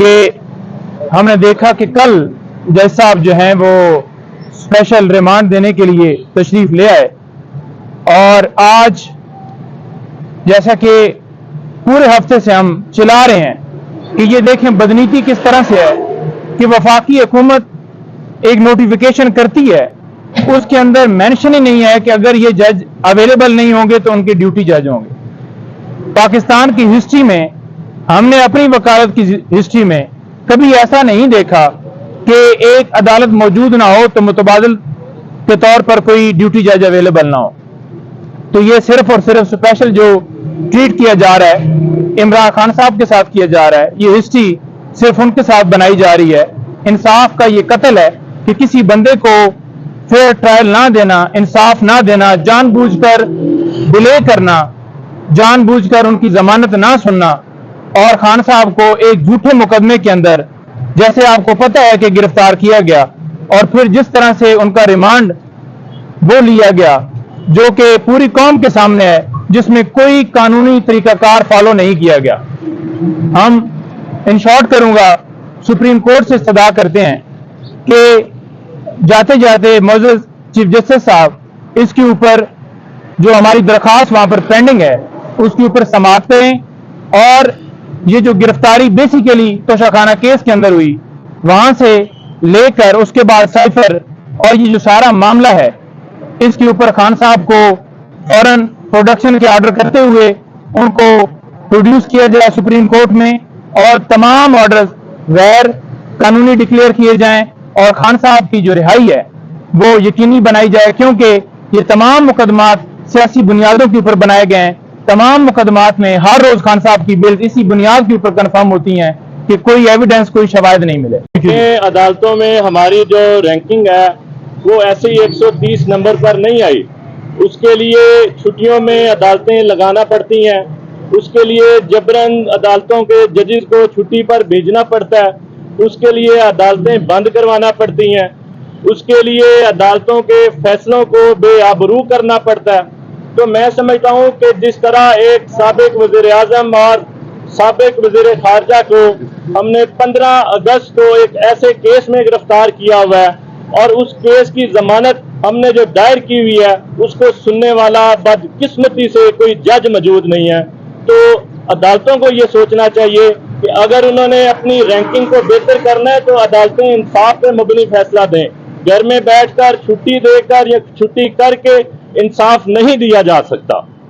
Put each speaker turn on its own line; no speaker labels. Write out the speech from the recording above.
कि हमने देखा कि कल जज साहब जो हैं वो स्पेशल रिमांड देने के लिए तशरीफ ले आए, और आज जैसा कि पूरे हफ्ते से हम चिल्ला रहे हैं कि ये देखें बदनीति किस तरह से है कि वफाकी हुकूमत एक नोटिफिकेशन करती है, उसके अंदर मेंशन ही नहीं है कि अगर ये जज अवेलेबल नहीं होंगे तो उनके ड्यूटी जज होंगे। पाकिस्तान की हिस्ट्री में, हमने अपनी वकालत की हिस्ट्री में कभी ऐसा नहीं देखा कि एक अदालत मौजूद ना हो तो मुतबादल के तौर पर कोई ड्यूटी जज अवेलेबल ना हो। तो ये सिर्फ और सिर्फ स्पेशल जो ट्रीट किया जा रहा है इमरान खान साहब के साथ किया जा रहा है, ये हिस्ट्री सिर्फ उनके साथ बनाई जा रही है। इंसाफ का ये कत्ल है कि किसी बंदे को फेयर ट्रायल ना देना, इंसाफ ना देना, जानबूझकर डिले करना, जानबूझकर उनकी जमानत ना सुनना, और खान साहब को एक झूठे मुकदमे के अंदर, जैसे आपको पता है कि गिरफ्तार किया गया और फिर जिस तरह से उनका रिमांड वो लिया गया जो कि पूरी कौम के सामने है, जिसमें कोई कानूनी तरीकाकार फॉलो नहीं किया गया। हम इन शॉर्ट करूंगा, सुप्रीम कोर्ट से इस्तदा करते हैं कि जाते जाते मौजूद चीफ जस्टिस साहब इसके ऊपर जो हमारी दरखास्त वहां पर पेंडिंग है उसके ऊपर समाअत करें, और ये जो गिरफ्तारी बेसिकली तोशाखाना केस के अंदर हुई वहां से लेकर उसके बाद साइफर और ये जो सारा मामला है इसके ऊपर खान साहब को फौरन प्रोडक्शन के ऑर्डर करते हुए उनको प्रोड्यूस किया जाए सुप्रीम कोर्ट में, और तमाम ऑर्डर्स गैर कानूनी डिक्लेयर किए जाएं और खान साहब की जो रिहाई है वो यकीनी बनाई जाए, क्योंकि ये तमाम मुकदमात सियासी बुनियादों के ऊपर बनाए गए हैं। तमाम मुकदमात में हर रोज खान साहब की बेल इसी बुनियाद के ऊपर कंफर्म होती हैं कि कोई एविडेंस, कोई शवाहिद नहीं मिले।
अदालतों में हमारी जो रैंकिंग है वो ऐसे ही 130 नंबर पर नहीं आई, उसके लिए छुट्टियों में अदालतें लगाना पड़ती हैं, उसके लिए जबरन अदालतों के जजेस को छुट्टी पर भेजना पड़ता है, उसके लिए अदालतें बंद करवाना पड़ती हैं, उसके लिए अदालतों के फैसलों को बेआबरू करना पड़ता है। तो मैं समझता हूँ कि जिस तरह एक साबिक वज़ीर आज़म और साबिक वज़ीर खारजा को हमने 15 अगस्त को एक ऐसे केस में गिरफ्तार किया हुआ है और उस केस की जमानत हमने जो दायर की हुई है उसको सुनने वाला बदकिस्मती से कोई जज मौजूद नहीं है। तो अदालतों को ये सोचना चाहिए कि अगर उन्होंने अपनी रैंकिंग को बेहतर करना है तो अदालतें इंसाफ पर मबनी फैसला दें। घर में बैठकर छुट्टी देकर या छुट्टी करके इंसाफ नहीं दिया जा सकता।